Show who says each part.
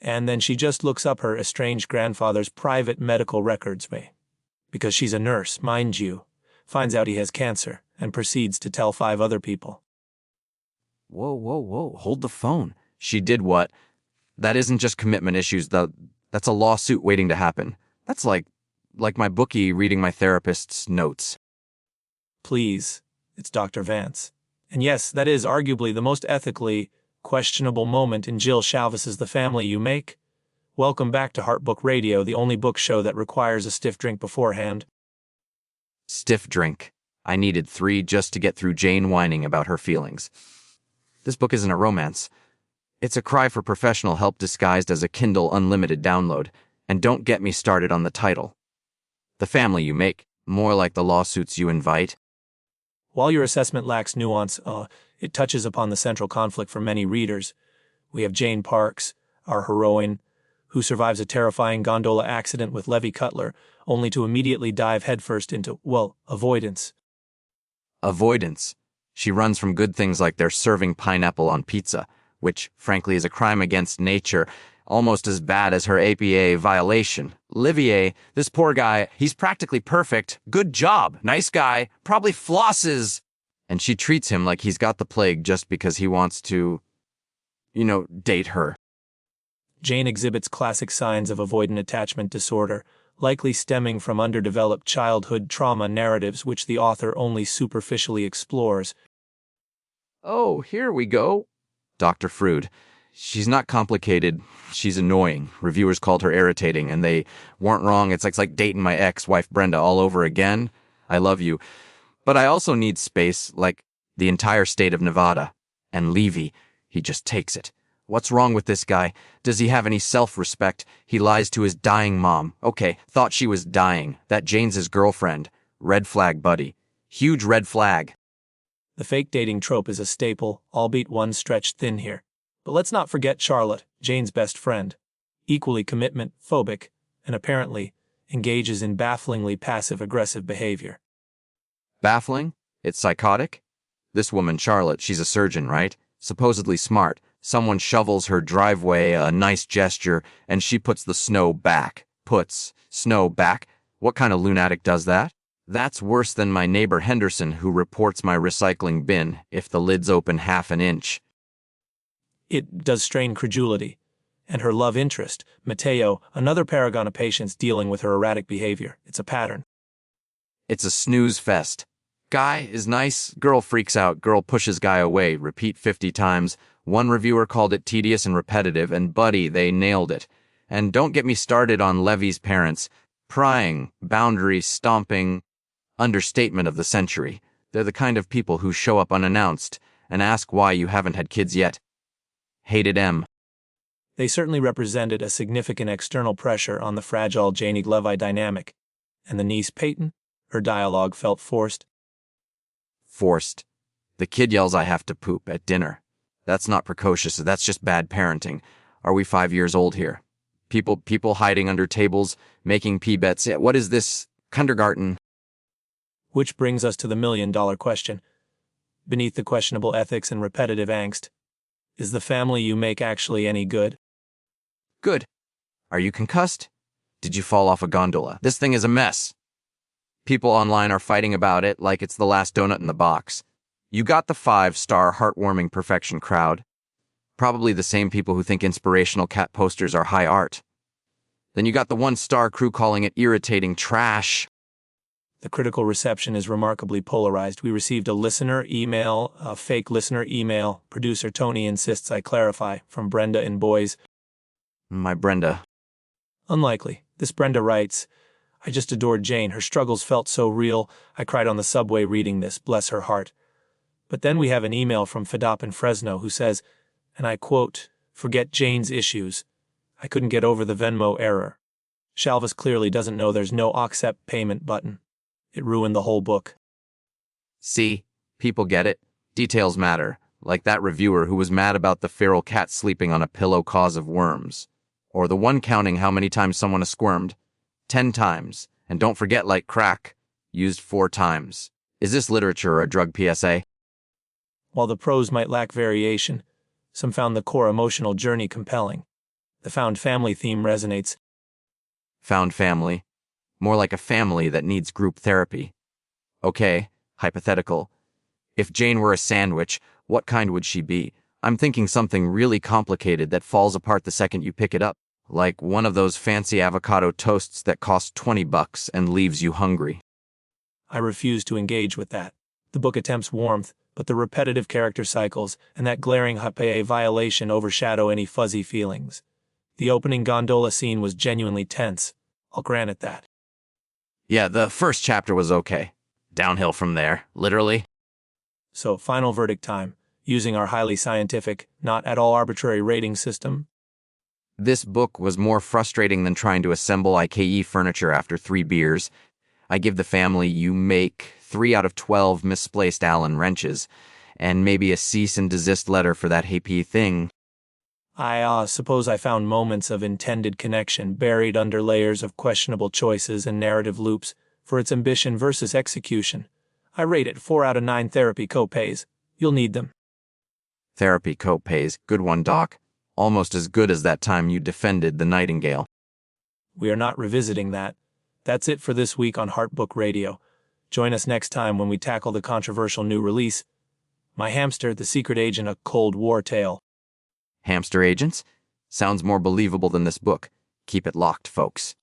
Speaker 1: And then she just looks up her estranged grandfather's private medical records, because she's a nurse, mind you, finds out he has cancer, and proceeds to tell 5 other people.
Speaker 2: Whoa, whoa, whoa, hold the phone. She did what? That isn't just commitment issues, that's a lawsuit waiting to happen. That's like my bookie reading my therapist's notes.
Speaker 1: Please, it's Dr. Vance. And yes, that is arguably the most ethically questionable moment in Jill Shalvis's The Family You Make. Welcome back to Heartbook Radio, the only book show that requires a stiff drink beforehand.
Speaker 2: Stiff drink. I needed 3 just to get through Jane whining about her feelings. This book isn't a romance. It's a cry for professional help disguised as a Kindle Unlimited download. And don't get me started on the title. The Family You Make, more like the lawsuits you invite.
Speaker 1: While your assessment lacks nuance, it touches upon the central conflict for many readers. We have Jane Parks, our heroine, who survives a terrifying gondola accident with Levi Cutler, only to immediately dive headfirst into, avoidance.
Speaker 2: Avoidance. She runs from good things like they're serving pineapple on pizza, which, frankly, is a crime against nature, almost as bad as her APA violation. Olivier, this poor guy, he's practically perfect, good job, nice guy, probably flosses. And she treats him like he's got the plague just because he wants to, date her.
Speaker 1: Jane exhibits classic signs of avoidant attachment disorder, likely stemming from underdeveloped childhood trauma narratives which the author only superficially explores.
Speaker 2: Oh, here we go. Dr. Frood. She's not complicated. She's annoying. Reviewers called her irritating, and they weren't wrong. It's like dating my ex-wife Brenda all over again. I love you. But I also need space, like the entire state of Nevada. And Levi, he just takes it. What's wrong with this guy? Does he have any self-respect? He lies to his dying mom. Okay, thought she was dying. That Jane's his girlfriend. Red flag, buddy. Huge red flag.
Speaker 1: The fake dating trope is a staple, albeit one stretched thin here. But let's not forget Charlotte, Jane's best friend. Equally commitment-phobic, and apparently engages in bafflingly passive-aggressive behavior.
Speaker 2: Baffling? It's psychotic? This woman, Charlotte, she's a surgeon, right? Supposedly smart. Someone shovels her driveway, a nice gesture, and she puts the snow back. Puts snow back? What kind of lunatic does that? That's worse than my neighbor Henderson, who reports my recycling bin if the lid's open half an inch.
Speaker 1: It does strain credulity. And her love interest, Mateo, another paragon of patience dealing with her erratic behavior. It's a pattern.
Speaker 2: It's a snooze fest. Guy is nice, girl freaks out, girl pushes guy away, repeat 50 times. One reviewer called it tedious and repetitive, and buddy, they nailed it. And don't get me started on Levi's parents. Prying, boundary stomping, understatement of the century. They're the kind of people who show up unannounced and ask why you haven't had kids yet. Hated M.
Speaker 1: They certainly represented a significant external pressure on the fragile Jane and Levi dynamic. And the niece Peyton? Her dialogue felt forced.
Speaker 2: Forced. The kid yells, "I have to poop," at dinner. That's not precocious, that's just bad parenting. Are we 5 years old here? People hiding under tables, making pee bets. What is this? Kindergarten?
Speaker 1: Which brings us to the million-dollar question. Beneath the questionable ethics and repetitive angst, is The Family You Make actually any good?
Speaker 2: Good. Are you concussed? Did you fall off a gondola? This thing is a mess. People online are fighting about it like it's the last donut in the box. You got the 5-star heartwarming perfection crowd. Probably the same people who think inspirational cat posters are high art. Then you got the 1-star crew calling it irritating trash.
Speaker 1: The critical reception is remarkably polarized. We received a fake listener email. Producer Tony insists I clarify, from Brenda in Boys.
Speaker 2: My Brenda.
Speaker 1: Unlikely. This Brenda writes, I just adored Jane. Her struggles felt so real. I cried on the subway reading this, bless her heart. But then we have an email from Fidop in Fresno who says, and I quote, forget Jane's issues. I couldn't get over the Venmo error. Shalvis clearly doesn't know there's no accept payment button. It ruined the whole book.
Speaker 2: See, people get it. Details matter, like that reviewer who was mad about the feral cat sleeping on a pillow cause of worms. Or the one counting how many times someone has squirmed. 10 times. And don't forget like crack, used 4 times. Is this literature or a drug PSA? While
Speaker 1: the prose might lack variation, some found the core emotional journey compelling. The found family theme resonates.
Speaker 2: Found family. More like a family that needs group therapy. Okay, hypothetical. If Jane were a sandwich, what kind would she be? I'm thinking something really complicated that falls apart the second you pick it up. Like one of those fancy avocado toasts that cost $20 and leaves you hungry.
Speaker 1: I refuse to engage with that. The book attempts warmth, but the repetitive character cycles and that glaring have.A violation overshadow any fuzzy feelings. The opening gondola scene was genuinely tense. I'll grant it that.
Speaker 2: Yeah, the first chapter was okay. Downhill from there, literally.
Speaker 1: So, final verdict time, using our highly scientific, not at all arbitrary rating system.
Speaker 2: This book was more frustrating than trying to assemble IKE furniture after 3 beers. I give the family you make 3 out of 12 misplaced Allen wrenches, and maybe a cease and desist letter for that happy thing.
Speaker 1: I suppose I found moments of intended connection buried under layers of questionable choices and narrative loops for its ambition versus execution. I rate it 4 out of 9 therapy copays. You'll need them.
Speaker 2: Therapy copays, good one, Doc. Almost as good as that time you defended the Nightingale.
Speaker 1: We are not revisiting that. That's it for this week on Heartbook Radio. Join us next time when we tackle the controversial new release, My Hamster, the Secret Agent, a Cold War Tale.
Speaker 2: Hamster agents? Sounds more believable than this book. Keep it locked, folks.